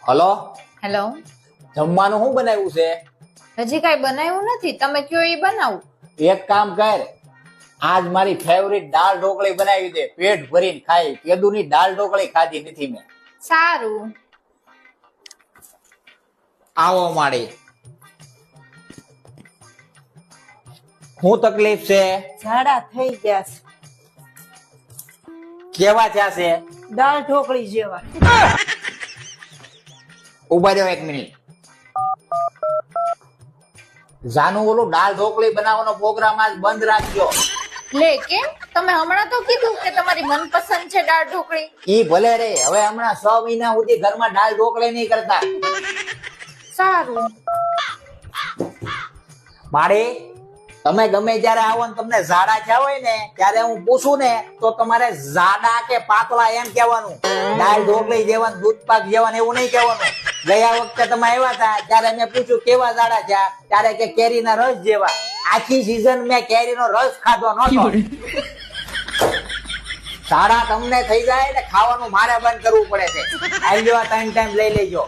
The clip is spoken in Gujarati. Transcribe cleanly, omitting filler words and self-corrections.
Hello, hello. જમવાનું શું બનાવ્યું છે? હજી કઈ બનાવ્યું નથી, તમે કયો એ બનાવું. એક કામ કર, આજ મારી ફેવરિટ દાળ ઢોકળી બનાવી દે, પેટ ભરીને ખાઈ. કેદુની દાળ ઢોકળી ખાધી નથી મેં. સારું. આવો માડી. શું તકલીફ છે? ઝાડા થઈ ગયા છે, કેવા થયા છે? દાળ ઢોકળી જેવા. ઉભા રહ્યો 1 મિનિટ. જાનું ઓલું દાળ ઢોકળી બનાવવાનો પ્રોગ્રામ આજ બંધ રાખજો. લે કેમ? તમે હમણાં તો કીધું કે તમારી મનપસંદ છે દાળ ઢોકળી. ઈ ભલે રે, હવે હમણાં 6 મહિના સુધી ઘરમાં દાળ ઢોકળી નહીં કરતા. સારું. માડી, તમે ગમે ત્યારે આવો ને તમને ઝાડા થયા હોય ને ત્યારે હું પૂછું ને તો તમારે ઝાડા કે પાતળા એમ કહેવાનું. દાળ ઢોકળી જેવાનું, દૂધ પાક જેવાનું એવું નહીં કહેવાનું. ગયા વખતે તમે આવ્યા હતા ત્યારે મેં પૂછ્યું કેવા ઝાડા થયા, ત્યારે કે કેરીના રસ જેવા. આખી સીઝન મેં કેરીનો રસ ખાધો નહોતો. ઝાડા તમને થઈ જાય ને ખાવાનું મારે બંધ કરવું પડે છે. આવી જવા 3 ટાઈમ લઈ લેજો.